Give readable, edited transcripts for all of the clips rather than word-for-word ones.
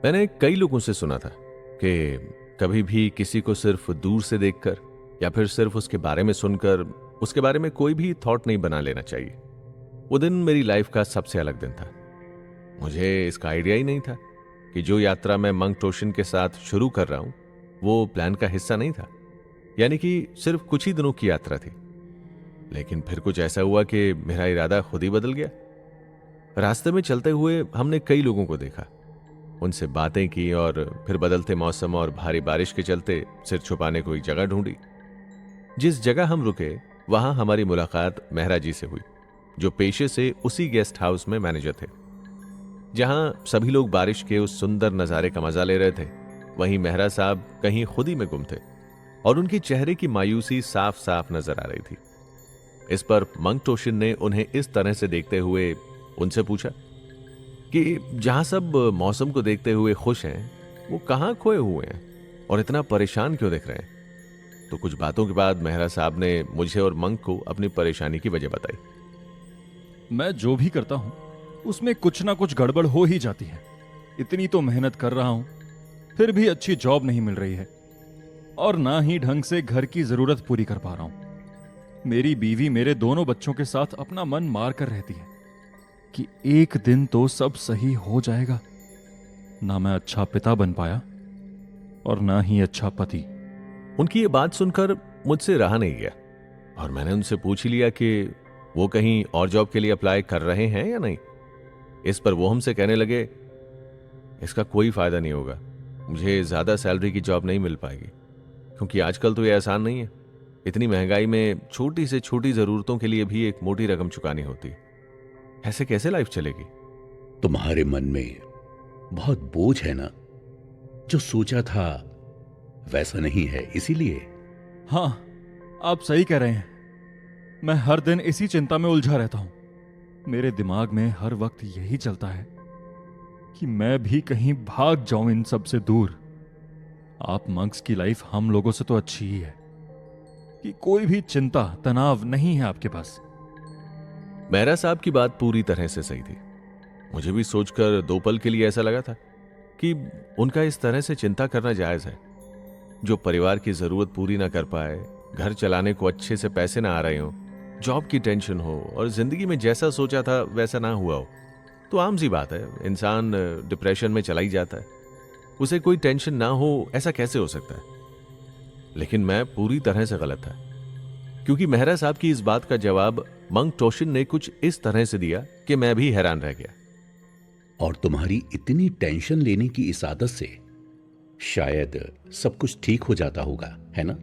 मैंने कई लोगों से सुना था कि कभी भी किसी को सिर्फ दूर से देखकर या फिर सिर्फ उसके बारे में सुनकर उसके बारे में कोई भी थॉट नहीं बना लेना चाहिए। वो दिन मेरी लाइफ का सबसे अलग दिन था। मुझे इसका आइडिया ही नहीं था कि जो यात्रा मैं मंक टोशिन के साथ शुरू कर रहा हूं वो प्लान का हिस्सा नहीं था, यानी कि सिर्फ कुछ ही दिनों की यात्रा थी। लेकिन फिर कुछ ऐसा हुआ कि मेरा इरादा खुद ही बदल गया। रास्ते में चलते हुए हमने कई लोगों को देखा, उनसे बातें की और फिर बदलते मौसम और भारी बारिश के चलते सिर छुपाने को एक जगह ढूंढी। जिस जगह हम रुके वहां हमारी मुलाकात मेहरा जी से हुई, जो पेशे से उसी गेस्ट हाउस में मैनेजर थे। जहां सभी लोग बारिश के उस सुंदर नजारे का मजा ले रहे थे, वहीं मेहरा साहब कहीं खुद ही में गुम थे और उनके चेहरे की मायूसी साफ साफ नजर आ रही थी। इस पर मंक टोशिन ने उन्हें इस तरह से देखते हुए उनसे पूछा कि जहां सब मौसम को देखते हुए खुश हैं, वो कहां खोए हुए हैं और इतना परेशान क्यों दिख रहे हैं। तो कुछ बातों के बाद मेहरा साहब ने मुझे और मंक को अपनी परेशानी की वजह बताई। मैं जो भी करता हूं उसमें कुछ ना कुछ गड़बड़ हो ही जाती है। इतनी तो मेहनत कर रहा हूं, फिर भी अच्छी जॉब नहीं मिल रही है और ना ही ढंग से घर की जरूरत पूरी कर पा रहा हूं। मेरी बीवी मेरे दोनों बच्चों के साथ अपना मन मार कर रहती है कि एक दिन तो सब सही हो जाएगा। ना मैं अच्छा पिता बन पाया और ना ही अच्छा पति। उनकी ये बात सुनकर मुझसे रहा नहीं गया और मैंने उनसे पूछ ही लिया कि वो कहीं और जॉब के लिए अप्लाई कर रहे हैं या नहीं। इस पर वो हमसे कहने लगे, इसका कोई फायदा नहीं होगा, मुझे ज्यादा सैलरी की जॉब नहीं मिल पाएगी, क्योंकि आजकल तो ये आसान नहीं है। इतनी महंगाई में छोटी से छोटी जरूरतों के लिए भी एक मोटी रकम चुकानी होती है। ऐसे कैसे लाइफ चलेगी। तुम्हारे मन में बहुत बोझ है ना, जो सोचा था वैसा नहीं है, इसीलिए। हाँ, आप सही कह रहे हैं। मैं हर दिन इसी चिंता में उलझा रहता हूं। मेरे दिमाग में हर वक्त यही चलता है कि मैं भी कहीं भाग जाऊं इन सब से दूर। आप मंक्स की लाइफ हम लोगों से तो अच्छी ही है कि कोई भी चिंता तनाव नहीं है आपके पास। मेहरा साहब की बात पूरी तरह से सही थी। मुझे भी सोचकर दो पल के लिए ऐसा लगा था कि उनका इस तरह से चिंता करना जायज है। जो परिवार की जरूरत पूरी ना कर पाए, घर चलाने को अच्छे से पैसे ना आ रहे हो, जॉब की टेंशन हो और जिंदगी में जैसा सोचा था वैसा ना हुआ हो, तो आम सी बात है, इंसान डिप्रेशन में चला ही जाता है। उसे कोई टेंशन ना हो ऐसा कैसे हो सकता है। लेकिन मैं पूरी तरह से गलत था, क्योंकि मेहरा साहब की इस बात का जवाब मंक टोशिन ने कुछ इस तरह से दिया कि मैं भी हैरान रह गया। और तुम्हारी इतनी टेंशन लेने की इस आदत से शायद सब कुछ ठीक हो जाता होगा, है ना?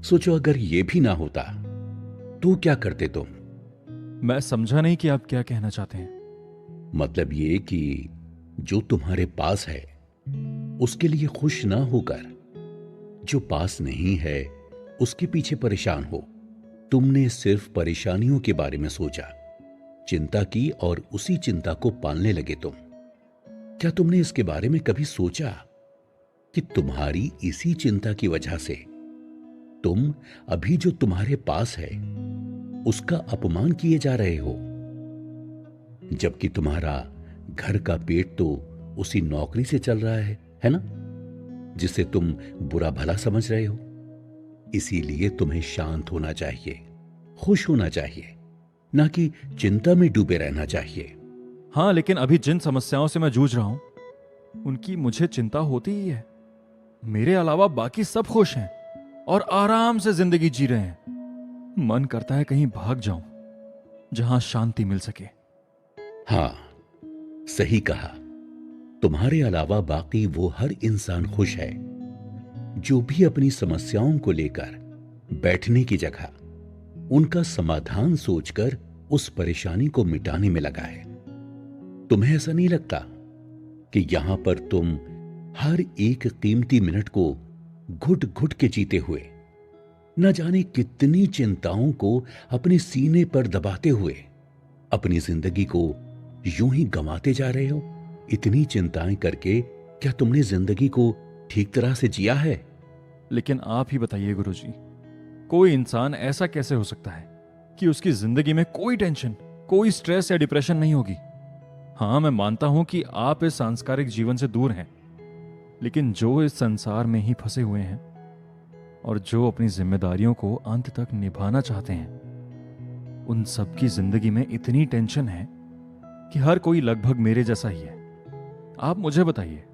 सोचो, अगर ये भी ना होता तो क्या करते तुम? मैं समझा नहीं कि आप क्या कहना चाहते हैं। मतलब ये कि जो तुम्हारे पास है उसके लिए खुश ना होकर जो पास नहीं है उसके पीछे परेशान हो। तुमने सिर्फ परेशानियों के बारे में सोचा, चिंता की और उसी चिंता को पालने लगे तुम। क्या तुमने इसके बारे में कभी सोचा कि तुम्हारी इसी चिंता की वजह से तुम अभी जो तुम्हारे पास है उसका अपमान किए जा रहे हो, जबकि तुम्हारा घर का पेट तो उसी नौकरी से चल रहा है ना, जिसे तुम बुरा भला समझ रहे हो। इसीलिए तुम्हें शांत होना चाहिए, खुश होना चाहिए, ना कि चिंता में डूबे रहना चाहिए। हाँ, लेकिन अभी जिन समस्याओं से मैं जूझ रहा हूं उनकी मुझे चिंता होती ही है। मेरे अलावा बाकी सब खुश हैं और आराम से जिंदगी जी रहे हैं। मन करता है कहीं भाग जाऊं जहां शांति मिल सके। हां, सही कहा। तुम्हारे अलावा बाकी वो हर इंसान खुश है जो भी अपनी समस्याओं को लेकर बैठने की जगह उनका समाधान सोचकर उस परेशानी को मिटाने में लगा है। तुम्हें ऐसा नहीं लगता कि यहां पर तुम हर एक कीमती मिनट को घुट घुट के जीते हुए न जाने कितनी चिंताओं को अपने सीने पर दबाते हुए अपनी जिंदगी को यूं ही गंवाते जा रहे हो? इतनी चिंताएं करके क्या तुमने जिंदगी को ठीक तरह से जिया है? लेकिन आप ही बताइए गुरुजी, कोई इंसान ऐसा कैसे हो सकता है कि उसकी जिंदगी में कोई टेंशन, कोई स्ट्रेस या डिप्रेशन नहीं होगी? हाँ, मैं मानता हूं कि आप इस सांस्कारिक जीवन से दूर हैं, लेकिन जो इस संसार में ही फंसे हुए हैं और जो अपनी जिम्मेदारियों को अंत तक निभाना चाहते हैं, उन सबकी जिंदगी में इतनी टेंशन है कि हर कोई लगभग मेरे जैसा ही है। आप मुझे बताइए,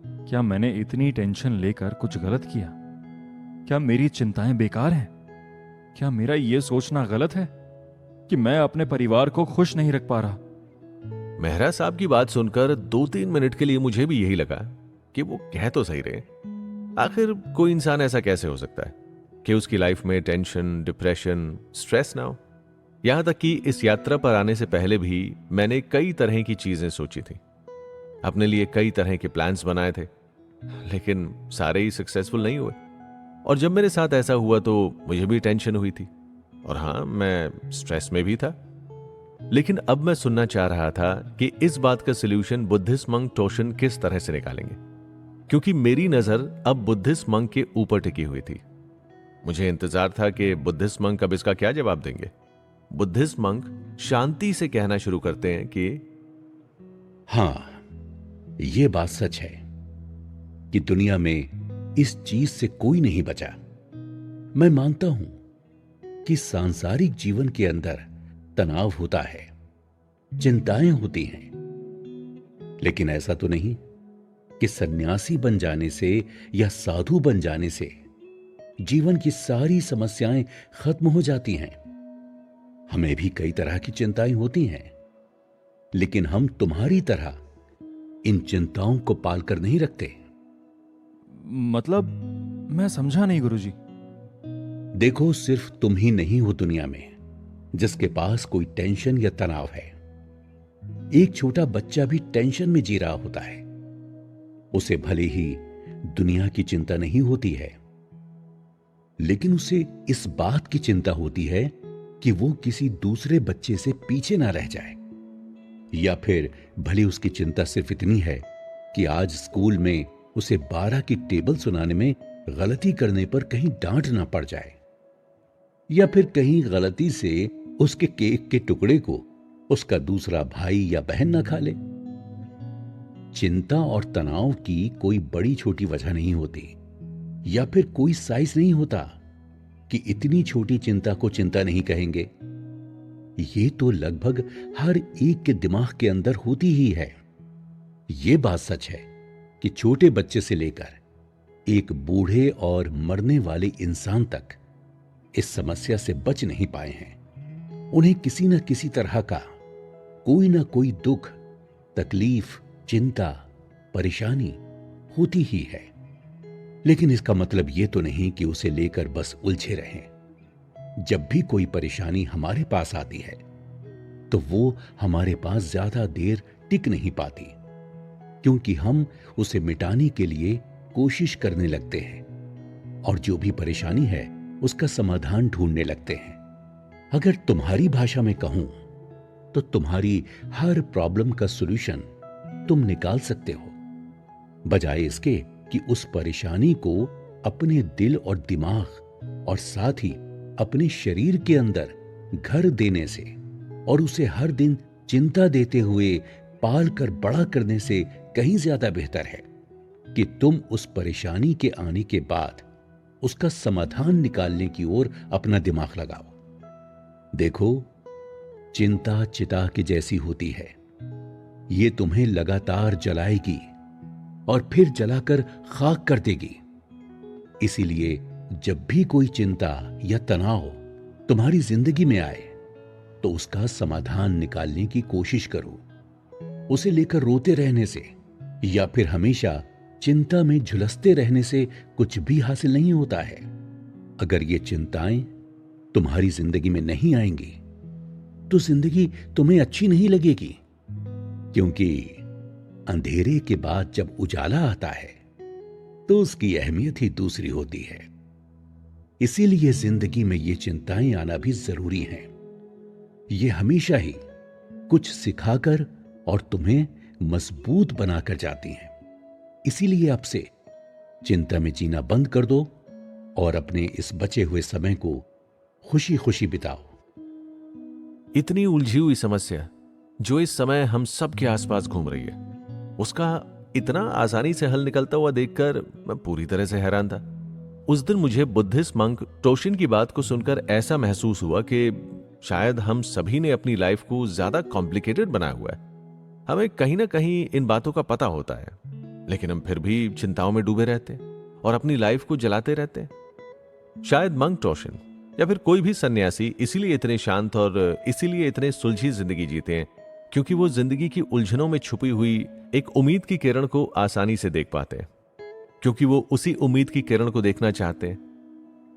क्या मैंने इतनी टेंशन लेकर कुछ गलत किया? क्या मेरी चिंताएं बेकार हैं? क्या मेरा यह सोचना गलत है कि मैं अपने परिवार को खुश नहीं रख पा रहा? मेहरा साहब की बात सुनकर 2-3 मिनट के लिए मुझे भी यही लगा कि वो कह तो सही रहे। आखिर कोई इंसान ऐसा कैसे हो सकता है कि उसकी लाइफ में टेंशन, डिप्रेशन, स्ट्रेस ना हो। यहां तक कि इस यात्रा पर आने से पहले भी मैंने कई तरह की चीजें सोची थी, अपने लिए कई तरह के प्लान्स बनाए थे, लेकिन सारे ही सक्सेसफुल नहीं हुए। और जब मेरे साथ ऐसा हुआ तो मुझे भी टेंशन हुई थी, और हां, मैं स्ट्रेस में भी था। लेकिन अब मैं सुनना चाह रहा था कि इस बात का सलूशन बुद्धिस्ट मंक टोशन किस तरह से निकालेंगे, क्योंकि मेरी नजर अब बुद्धिस्ट मंक के ऊपर टिकी हुई थी। मुझे इंतजार था कि बुद्धिस्ट मंक अब इसका क्या जवाब देंगे। बुद्धिस्ट मंक शांति से कहना शुरू करते हैं कि हां, यह बात सच है कि दुनिया में इस चीज से कोई नहीं बचा। मैं मानता हूं कि सांसारिक जीवन के अंदर तनाव होता है, चिंताएं होती हैं, लेकिन ऐसा तो नहीं कि सन्यासी बन जाने से या साधु बन जाने से जीवन की सारी समस्याएं खत्म हो जाती हैं। हमें भी कई तरह की चिंताएं होती हैं, लेकिन हम तुम्हारी तरह इन चिंताओं को पालकर नहीं रखते। मतलब, मैं समझा नहीं गुरुजी। देखो, सिर्फ तुम ही नहीं हो दुनिया में जिसके पास कोई टेंशन या तनाव है। एक छोटा बच्चा भी टेंशन में जी रहा होता है। उसे भले ही दुनिया की चिंता नहीं होती है, लेकिन उसे इस बात की चिंता होती है कि वो किसी दूसरे बच्चे से पीछे ना रह जाए, या फिर भले उसकी चिंता सिर्फ इतनी है कि आज स्कूल में उसे 12 की टेबल सुनाने में गलती करने पर कहीं डांट ना पड़ जाए, या फिर कहीं गलती से उसके केक के टुकड़े को उसका दूसरा भाई या बहन ना खा ले। चिंता और तनाव की कोई बड़ी छोटी वजह नहीं होती, या फिर कोई साइज नहीं होता कि इतनी छोटी चिंता को चिंता नहीं कहेंगे। ये तो लगभग हर एक के दिमाग के अंदर होती ही है। ये बात सच है कि छोटे बच्चे से लेकर एक बूढ़े और मरने वाले इंसान तक इस समस्या से बच नहीं पाए हैं। उन्हें किसी न किसी तरह का कोई ना कोई दुख, तकलीफ, चिंता, परेशानी होती ही है। लेकिन इसका मतलब यह तो नहीं कि उसे लेकर बस उलझे रहें। जब भी कोई परेशानी हमारे पास आती है तो वो हमारे पास ज्यादा देर टिक नहीं पाती, क्योंकि हम उसे मिटाने के लिए कोशिश करने लगते हैं और जो भी परेशानी है उसका समाधान ढूंढने लगते हैं। अगर तुम्हारी भाषा में कहूं तो तुम्हारी हर प्रॉब्लम का सॉल्यूशन तुम निकाल सकते हो, बजाय इसके कि उस परेशानी को अपने दिल और दिमाग और साथ ही अपने शरीर के अंदर घर देने से और उसे हर दिन चिंता देते हुए पाल कर बड़ा करने से कहीं ज्यादा बेहतर है कि तुम उस परेशानी के आने के बाद उसका समाधान निकालने की ओर अपना दिमाग लगाओ। देखो, चिंता चिता की जैसी होती है। ये तुम्हें लगातार जलाएगी और फिर जलाकर खाक कर देगी। इसीलिए जब भी कोई चिंता या तनाव तुम्हारी जिंदगी में आए तो उसका समाधान निकालने की कोशिश करो। उसे लेकर रोते रहने से या फिर हमेशा चिंता में झुलसते रहने से कुछ भी हासिल नहीं होता है। अगर ये चिंताएं तुम्हारी जिंदगी में नहीं आएंगी तो जिंदगी तुम्हें अच्छी नहीं लगेगी, क्योंकि अंधेरे के बाद जब उजाला आता है तो उसकी अहमियत ही दूसरी होती है। इसीलिए जिंदगी में ये चिंताएं आना भी जरूरी हैं। ये हमेशा ही कुछ सिखाकर और तुम्हें मजबूत बनाकर जाती हैं। इसीलिए अब से चिंता में जीना बंद कर दो और अपने इस बचे हुए समय को खुशी खुशी बिताओ। इतनी उलझी हुई समस्या जो इस समय हम सबके आसपास घूम रही है, उसका इतना आसानी से हल निकलता हुआ देखकर मैं पूरी तरह से हैरान था। उस दिन मुझे बुद्धिस्ट मंक टोशिन की बात को सुनकर ऐसा महसूस हुआ कि शायद हम सभी ने अपनी लाइफ को ज्यादा कॉम्प्लिकेटेड बनाया हुआ है। हमें कहीं ना कहीं इन बातों का पता होता है, लेकिन हम फिर भी चिंताओं में डूबे रहते हैं और अपनी लाइफ को जलाते रहते हैं। शायद मंक टोशिन या फिर कोई भी सन्यासी इसीलिए इतने शांत और इसीलिए इतने सुलझी जिंदगी जीते हैं, क्योंकि वो जिंदगी की उलझनों में छुपी हुई एक उम्मीद की किरण को आसानी से देख पाते हैं, क्योंकि वो उसी उम्मीद की किरण को देखना चाहते हैं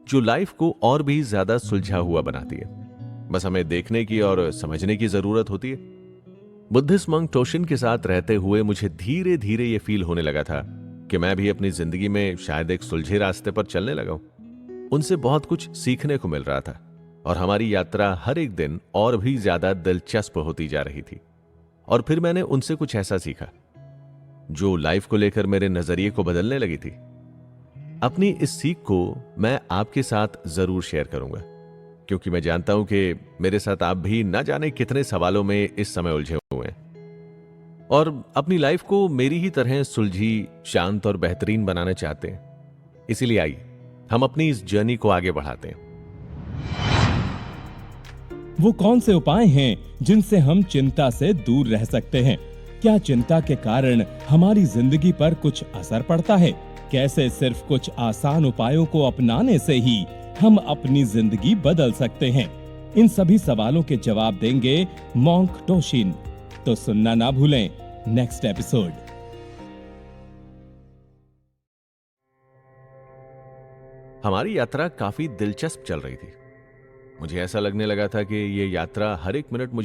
जो लाइफ को और भी ज्यादा सुलझा हुआ बनाती है। बस हमें देखने की और समझने की जरूरत होती है। बुद्धिस्ट मंक टोशिन के साथ रहते हुए मुझे धीरे धीरे यह फील होने लगा था कि मैं भी अपनी जिंदगी में शायद एक सुलझे रास्ते पर चलने लगा हूं। उनसे बहुत कुछ सीखने को मिल रहा था और हमारी यात्रा हर एक दिन और भी ज्यादा दिलचस्प होती जा रही थी। और फिर मैंने उनसे कुछ ऐसा सीखा जो लाइफ को लेकर मेरे नजरिए को बदलने लगी थी। अपनी इस सीख को मैं आपके साथ जरूर शेयर करूंगा, क्योंकि मैं जानता हूं कि मेरे साथ आप भी न जाने कितने सवालों में इस समय उलझे हुए हैं और अपनी लाइफ को मेरी ही तरह सुलझी, शांत और बेहतरीन बनाना चाहते हैं। इसीलिए आइए हम अपनी इस जर्नी को आगे बढ़ाते हैं। वो कौन से उपाय हैं जिनसे हम चिंता से दूर रह सकते हैं? क्या चिंता के कारण हमारी जिंदगी पर कुछ असर पड़ता है? कैसे सिर्फ कुछ आसान उपायों को अपनाने से ही हम अपनी जिंदगी बदल सकते हैं? इन सभी सवालों के जवाब देंगे मंक टोशिन। तो सुनना ना भूलें नेक्स्ट एपिसोड। हमारी यात्रा काफी दिलचस्प चल रही थी। मुझे ऐसा लगने लगा था कि ये यात्रा हर एक मिनट मुझे